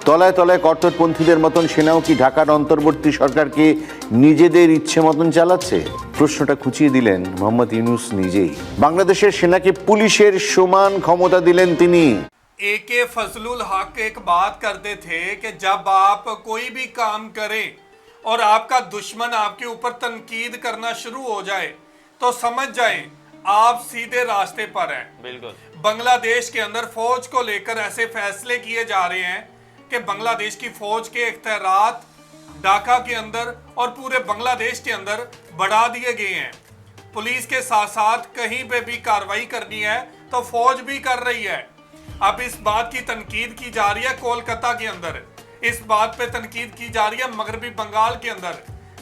তলায় তলায় কট্টরপন্থীদের মতন সেনাও কি ঢাকার অন্তর্বর্তী সরকারকে নিজেদের ইচ্ছে মতন চালাচ্ছে? প্রশ্নটা খুঁচিয়ে দিলেন মোহাম্মদ ইউনূস নিজেই। বাংলাদেশের সেনাকে পুলিশের সমান ক্ষমতা দিলেন তিনি। एके फजलुल हक एक बात करते थे कि जब आप कोई भी काम करें और आपका दुश्मन आपके ऊपर तनकीद करना शुरू हो जाए तो समझ जाएं आप सीधे रास्ते पर हैं। बिल्कुल। बांग्लादेश के अंदर फौज को लेकर ऐसे फैसले किए जा रहे हैं कि बांग्लादेश की फौज के इख्तियारात ढाका के अंदर और पूरे बांग्लादेश के अंदर बढ़ा दिए गए हैं। पुलिस के साथ साथ कहीं पे भी कार्रवाई करनी है तो फौज भी कर रही है। अब इस बात की तनकीद की जा रही है कोलकाता के अंदर, इस बात पे तनकीद की जा रही है मगरबी बंगाल के अंदर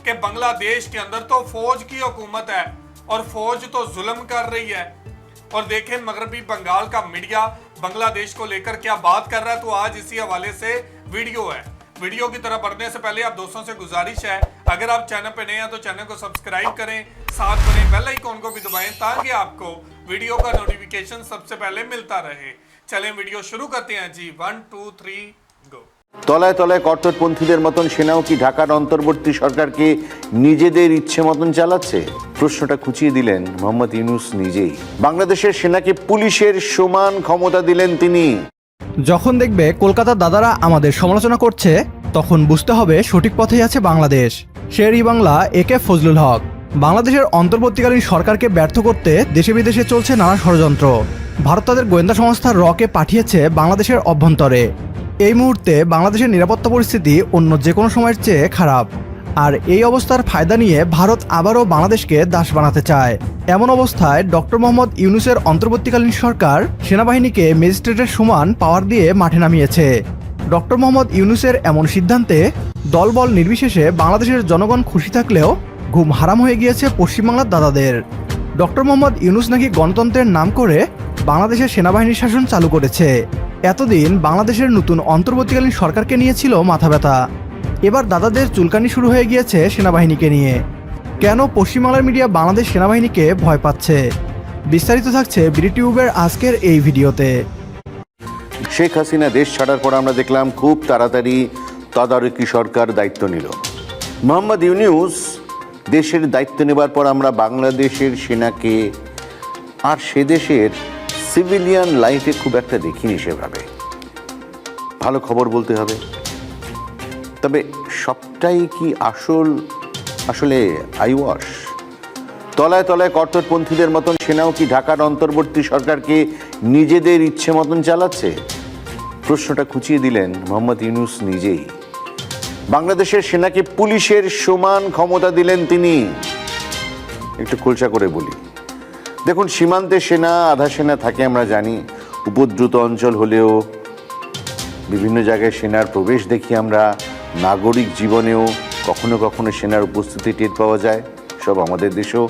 कि बांग्लादेश के अंदर तो फौज की हुकूमत है और फौज तो जुल्म कर रही है। और देखें मगरबी बंगाल का मीडिया बांग्लादेश को लेकर क्या बात कर रहा है। तो आज इसी हवाले से वीडियो है। वीडियो की तरफ बढ़ने से पहले आप दोस्तों से गुजारिश है, अगर आप चैनल पे नए हैं तो चैनल को सब्सक्राइब करें, साथ बने बेल आइकॉन को भी दबाएं ताकि आपको वीडियो का नोटिफिकेशन सबसे पहले मिलता रहे। चलें वीडियो शुरू करते हैं जी। 1 2 3 गो। তলায় তলায় কট্টরপন্থীদের মতন সেনাও কি ঢাকার অন্তর্বর্তী সরকারকে নিজেদের ইচ্ছে মতন চালাচ্ছে? প্রশ্নটা খুঁচিয়ে দিলেন মোহাম্মদ ইউনূস নিজেই। বাংলাদেশের সেনাকে পুলিশের সমান ক্ষমতা দিলেন তিনি। যখন দেখবে কলকাতার দাদারা আমাদের সমালোচনা করছে তখন বুঝতে হবে সঠিক পথেই আছে বাংলাদেশ। শের-ই বাংলা একে ফজলুল হক। বাংলাদেশের অন্তর্বর্তীকালীন সরকারকে ব্যর্থ করতে দেশে বিদেশে চলছে নানা ষড়যন্ত্র। ভারত তাদের গোয়েন্দা সংস্থা রকে পাঠিয়েছে বাংলাদেশের অভ্যন্তরে। এই মুহূর্তে বাংলাদেশের নিরাপত্তা পরিস্থিতি অন্য যে কোনো সময়ের চেয়ে খারাপ। আর এই অবস্থার ফায়দা নিয়ে ভারত আবারও বাংলাদেশকে দাস বানাতে চায়। এমন অবস্থায় ডক্টর মোহাম্মদ ইউনূসের অন্তর্বর্তীকালীন সরকার সেনাবাহিনীকে ম্যাজিস্ট্রেটের সমান পাওয়ার দিয়ে মাঠে নামিয়েছে। ডক্টর মোহাম্মদ ইউনূসের এমন সিদ্ধান্তে দলবল নির্বিশেষে বাংলাদেশের জনগণ খুশি থাকলেও ঘুম হারাম হয়ে গিয়েছে পশ্চিমবাংলার দাদাদের। ডক্টর মোহাম্মদ ইউনূস নাকি গণতন্ত্রের নাম করে বাংলাদেশের সেনাবাহিনীর শাসন চালু করেছে। এতদিন বাংলাদেশের নতুন অন্তর্বর্তীকালীন সরকারকে নিয়েছিল মাথা ব্যথা। এবার দাদাদের চুলকানি শুরু হয়ে গিয়েছে সেনাবাহিনীকে নিয়ে। কেন পশ্চিমবাংলার মিডিয়া বাংলাদেশ সেনাবাহিনীকে ভয় পাচ্ছে? বিস্তারিত থাকছে বিডিটিউবের আজকের এই ভিডিওতে। শেখ হাসিনা দেশ ছাড়ার পর আমরা দেখলাম খুব তাড়াতাড়ি তদারকি সরকার দায়িত্ব নিল। মোহাম্মদ ইউনূস দেশের দায়িত্ব নেবার পর আমরা বাংলাদেশের সেনাকে আর সে দেশের সিভিলিয়ান লাইফে খুব একটা দেখিনি সেভাবে। ভালো খবর বলতে হবে, তবে সবটাই কি আসলে আইওয়াশ? তলায় তলায় কট্টরপন্থীদের মতন সেনাও কি ঢাকার অন্তর্বর্তী সরকারকে নিজেদের ইচ্ছে মতন চালাচ্ছে? প্রশ্নটা খুঁচিয়ে দিলেন মোহাম্মদ ইউনূস নিজেই। বাংলাদেশের সেনাকে পুলিশের সমান ক্ষমতা দিলেন তিনি। একটু খোলসা করে বলি, দেখুন সীমান্তে সেনা আধা সেনা থাকে আমরা জানি, উপদ্রুত অঞ্চল হলেও বিভিন্ন জায়গায় সেনার প্রবেশ দেখি আমরা, নাগরিক জীবনেও কখনো কখনো সেনার উপস্থিতি টের পাওয়া যায়, সব আমাদের দেশেও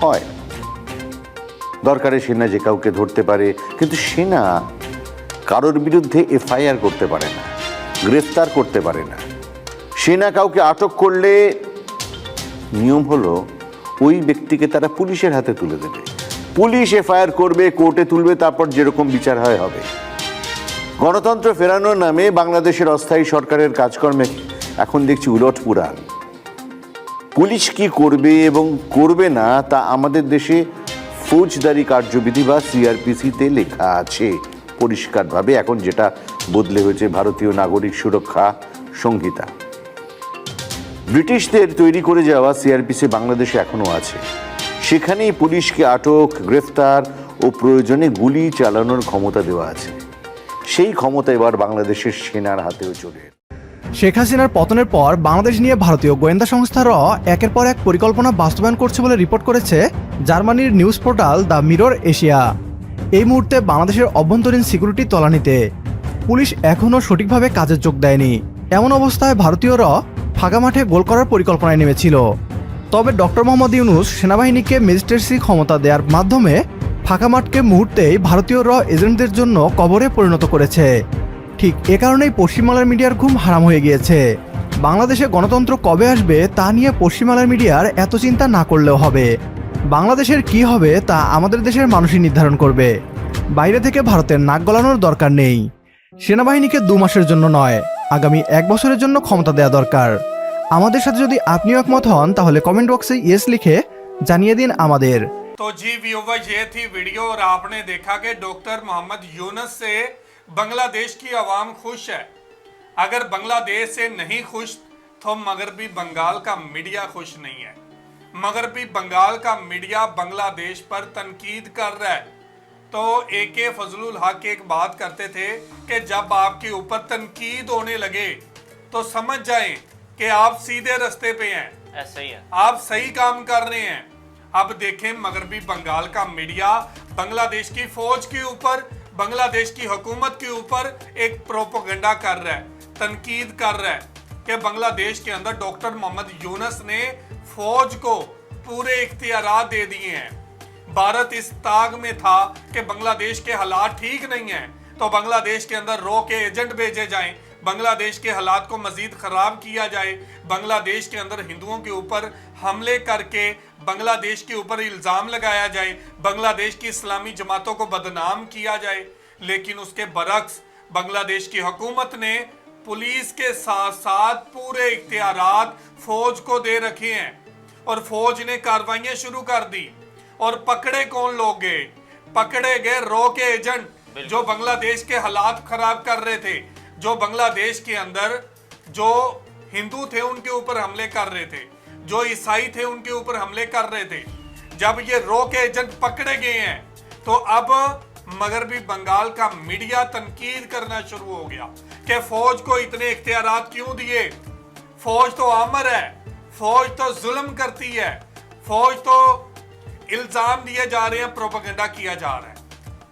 হয়। দরকারে সেনা যে কাউকে ধরতে পারে, কিন্তু সেনা কারোর বিরুদ্ধে এফআইআর করতে পারে না, গ্রেফতার করতে পারে না। সেনা কাউকে আটক করলে নিয়ম হলো ওই ব্যক্তিকে তারা পুলিশের হাতে তুলে দেবে, পুলিশ এফআইআর করবে, কোর্টে তুলবে, তারপর যেরকম বিচার হয় হবে। গণতন্ত্র ফেরানোর নামে বাংলাদেশের অস্থায়ী সরকারের কাজকর্মে এখন দেখছি উলট পুরাণ। পুলিশ কি করবে এবং করবে না তা আমাদের দেশে ফৌজদারি কার্যবিধি বা সিআরপিসিতে লেখা আছে পরিষ্কারভাবে। এখন যেটা বদলে হয়েছে ভারতীয় নাগরিক সুরক্ষা সংহিতা। ব্রিটিশদের তৈরি করে যাওয়া সিআরপিসি বাংলাদেশে এখনো আছে। সেখানেই পুলিশকে আটক, গ্রেফতার ও প্রয়োজনে গুলি চালানোর ক্ষমতা দেওয়া আছে। সেই ক্ষমতা এবার বাংলাদেশের সেনার হাতেও চলে। শেখ হাসিনার পতনের পর বাংলাদেশ নিয়ে ভারতীয় গোয়েন্দা সংস্থা র একের পর এক পরিকল্পনা বাস্তবায়ন করছে বলে রিপোর্ট করেছে জার্মানির news portal the mirror Asia. এই মুহূর্তে বাংলাদেশের অভ্যন্তরীণ সিকিউরিটি তলানিতে। পুলিশ এখনও সঠিকভাবে কাজে যোগ দেয়নি। এমন অবস্থায় ভারতীয়রা ফাঁকা মাঠে গোল করার পরিকল্পনায় নেমেছিল। তবে ডক্টর মোহাম্মদ ইউনূস সেনাবাহিনীকে ম্যাজিস্ট্রেসি ক্ষমতা দেওয়ার মাধ্যমে ফাঁকা মাঠকে মুহূর্তেই ভারতীয় র এজেন্টদের জন্য কবরে পরিণত করেছে। ঠিক এ কারণেই পশ্চিমবাংলার মিডিয়ার ঘুম হারাম হয়ে গিয়েছে। বাংলাদেশে গণতন্ত্র কবে আসবে তা নিয়ে পশ্চিমবাংলার মিডিয়ার এত চিন্তা না করলেও হবে। বাংলাদেশের কি হবে তা আমাদের দেশের মানুষই নির্ধারণ করবে। বাইরে থেকে ভারতের নাক গলানোর দরকার নেই। সেনাবাহিনীকে 2 মাসের জন্য নয়, আগামী 1 বছরের জন্য ক্ষমতা দেওয়া দরকার। আমাদের সাথে যদি আপনিও একমত হন তাহলে কমেন্ট বক্সে ইয়েস লিখে জানিয়ে দিন আমাদের। तो जी व्यूवर, ये थी वीडियो और आपने देखा कि डॉक्टर मोहम्मद यूनुस से बांग्लादेश की आवाम खुश है। अगर बांग्लादेश से नहीं खुश तो मगरबी बंगाल का मीडिया खुश नहीं है। मगरबी बंगाल का मीडिया बांग्लादेश पर तनकीद कर रहा है। तो AK फजलुल हक एक बात करते थे कि जब आपके ऊपर तनकीद होने लगे तो समझ जाएं कि आप सीधे रास्ते पे हैं, ऐसा ही है। आप सही काम कर रहे हैं। अब देखें मगरबी बंगाल का मीडिया बांग्लादेश की फौज के ऊपर, बांग्लादेश की हुकूमत के ऊपर एक प्रोपेगेंडा कर रहा है, तनकीद कर रहा है कि बांग्लादेश के अंदर डॉक्टर मोहम्मद यूनुस ने फौज को पूरे इख्तियारात दे दिए हैं। भारत इस ताक में था कि बांग्लादेश के हालात ठीक नहीं हैं तो बांग्लादेश के अंदर रो के एजेंट भेजे जाएं, बांग्लादेश के हालात को मजीद ख़राब किया जाए, बांग्लादेश के अंदर हिंदुओं के ऊपर हमले करके बांग्लादेश के ऊपर इल्ज़ाम लगाया जाए, बांग्लादेश की इस्लामी जमातों को बदनाम किया जाए। लेकिन उसके बरक्स बांग्लादेश की हुकूमत ने पुलिस के साथ साथ पूरे इख्तियारात फौज को दे रखे हैं और फौज ने कार्रवाइयाँ शुरू कर दी। और पकड़े कौन लोग गए? पकड़े गए रो के एजेंट जो बांग्लादेश के हालात खराब कर रहे थे, जो बांग्लादेश के अंदर जो हिंदू थे उनके ऊपर हमले कर रहे थे, जो ईसाई थे उनके ऊपर हमले कर रहे थे। जब ये रो के एजेंट पकड़े गए हैं तो अब मगरबी बंगाल का मीडिया तनकीद करना शुरू हो गया कि फौज को इतने इख्तियारात क्यों दिए? फौज तो आमर है, फौज तो जुल्म करती है, फौज तो इल्जाम दिए जा रहे हैं, प्रोपेगेंडा किया जा रहा है।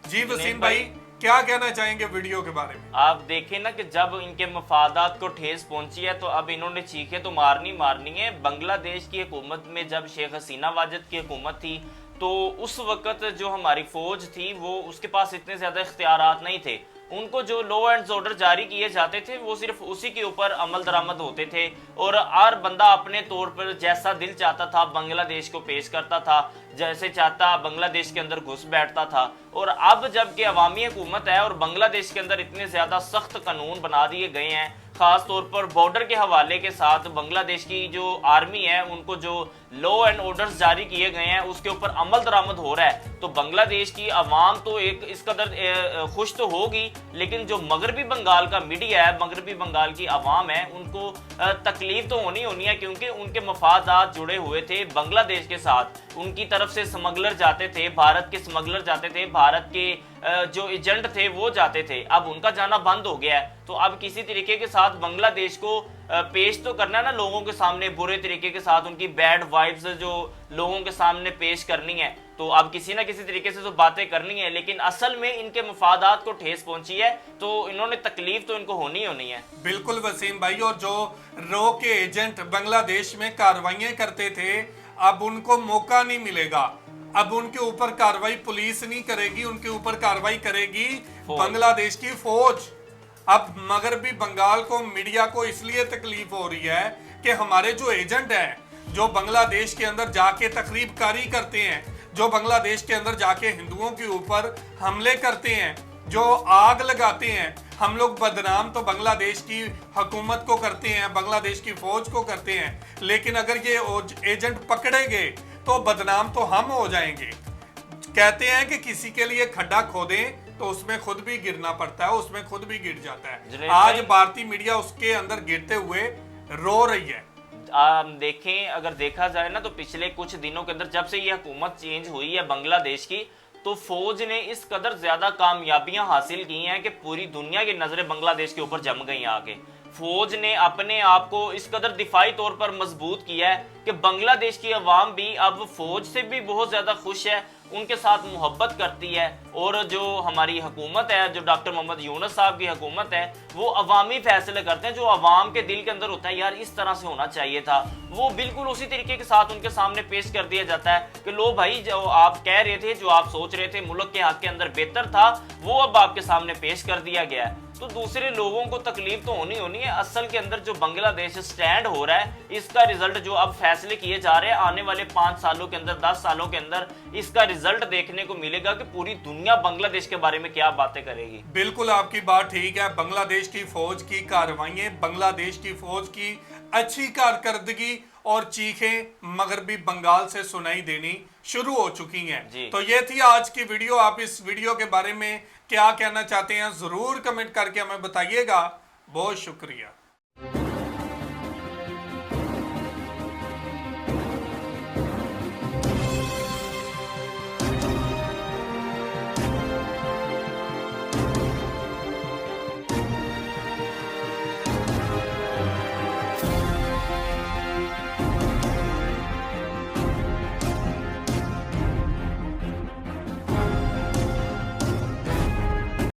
जी वसीम भाई, क्या कहना चाहेंगे वीडियो के बारे में? आप देखें ना कि जब इनके मफादात को ठेस पहुंची है तो अब इन्होंने चीखें तो मारनी है। बांग्लादेश की हुकूमत में जब शेख हसीना वाजिद की हुकूमत थी तो उस वक्त जो हमारी फौज थी वो उसके पास इतने ज्यादा इख्तियारात नहीं थे। उनको जो लॉ एंड ऑर्डर जारी किए जाते थे वो सिर्फ उसी के ऊपर अमल दरामद होते थे और हर बंदा अपने तौर पर जैसा दिल चाहता था बांग्लादेश को पेश करता था, जैसे चाहता बांग्लादेश के अंदर घुस बैठता था। और अब जबकि अवामी हुकूमत है और बांग्लादेश के अंदर इतने ज्यादा सख्त कानून बना दिए गए हैं, खास तौर पर बॉर्डर के हवाले के साथ बांग्लादेश की जो आर्मी है उनको जो लॉ एंड ऑर्डर्स जारी किए गए हैं उसके ऊपर अमल दरामद हो रहा है। तो बांग्लादेश की आवाम तो एक इस कदर खुश तो होगी, लेकिन जो मगरबी बंगाल का मीडिया है, मगरबी बंगाल की आवाम है, उनको तकलीफ तो होनी है क्योंकि उनके मफादात जुड़े हुए थे बांग्लादेश के साथ। उनकी तरफ से स्मगलर जाते थे, भारत के स्मगलर जाते थे, भारत के जो एजेंट थे वो जाते थे। अब उनका जाना बंद हो गया है तो अब किसी तरीके के साथ बांग्लादेश को पेश तो करना है ना लोगों के सामने, बुरे तरीके के साथ उनकी बैड वाइब्स जो लोगों के सामने पेश करनी है। तो अब किसी ना किसी तरीके से तो बातें करनी है, लेकिन असल में इनके मफादात को ठेस पहुंची है तो इन्होंने तकलीफ तो इनको होनी है। बिल्कुल वसीम भाई, और जो रो के एजेंट बांग्लादेश में कार्रवाइयां करते थे अब उनको मौका नहीं मिलेगा। अब उनके ऊपर कार्रवाई पुलिस नहीं करेगी, उनके ऊपर कार्रवाई करेगी बांग्लादेश की फौज। अब मगरबी बंगाल को, मीडिया को इसलिए तकलीफ हो रही है कि हमारे जो एजेंट हैं, जो बांग्लादेश के अंदर जाके तकरीबकारी करते हैं, जो बांग्लादेश के अंदर जाके हिंदुओं के ऊपर हमले करते हैं, जो आग लगाते हैं, हम लोग बदनाम तो बांग्लादेश की हुकूमत को करते हैं, बांग्लादेश की फौज को करते हैं, लेकिन अगर ये एजेंट पकड़े गए तो बदनाम तो हम हो जाएंगे। कहते हैं कि किसी के लिए खड्डा खोदें तो उसमें खुद भी गिरना पड़ता है, उसमें खुद भी गिर जाता है। आज भारतीय मीडिया उसके अंदर गिरते हुए रो रही है। देखें, अगर देखा जाए ना तो पिछले कुछ दिनों के अंदर जब से ये हुकूमत चेंज हुई है बांग्लादेश की, तो फौज ने इस कदर ज्यादा कामयाबियां हासिल की हैं कि पूरी दुनिया की नजरें बांग्लादेश के ऊपर जम गई आके। फौज ने अपने आप को इस कदर दिफाई तौर पर मजबूत किया है कि बांग्लादेश की अवाम भी अब फौज से भी बहुत ज्यादा खुश है, उनके साथ मोहब्बत करती है। और जो हमारी हुकूमत है, जो डॉक्टर मोहम्मद यूनुस साहब की हुकूमत है, वो अवामी फैसले करते हैं। जो अवाम के दिल के अंदर होता है यार इस तरह से होना चाहिए था, वो बिल्कुल उसी तरीके के साथ उनके सामने पेश कर दिया जाता है कि लो भाई, जो आप कह रहे थे, जो आप सोच रहे थे मुल्क के हक के अंदर बेहतर था, वो अब आपके सामने पेश कर दिया गया है। तो दूसरे लोगों को तकलीफ तो होनी होनी है। असल के अंदर जो बांग्लादेश स्टैंड हो रहा है, इसका रिजल्ट जो अब फैसले किए जा रहे हैं आने वाले 5 सालों के अंदर, 10 सालों के अंदर इसका रिजल्ट देखने को मिलेगा कि पूरी दुनिया बांग्लादेश के बारे में क्या बातें करेगी। बिल्कुल आपकी बात ठीक है। बांग्लादेश की फौज की कार्रवाइयां, बांग्लादेश की फौज की अच्छी कारकर्दगी और चीखें मगरबी बंगाल से सुनाई देनी शुरू हो चुकी हैं। तो ये थी आज की वीडियो। आप इस वीडियो के बारे में क्या कहना चाहते हैं जरूर कमेंट करके हमें बताइएगा। बहुत शुक्रिया।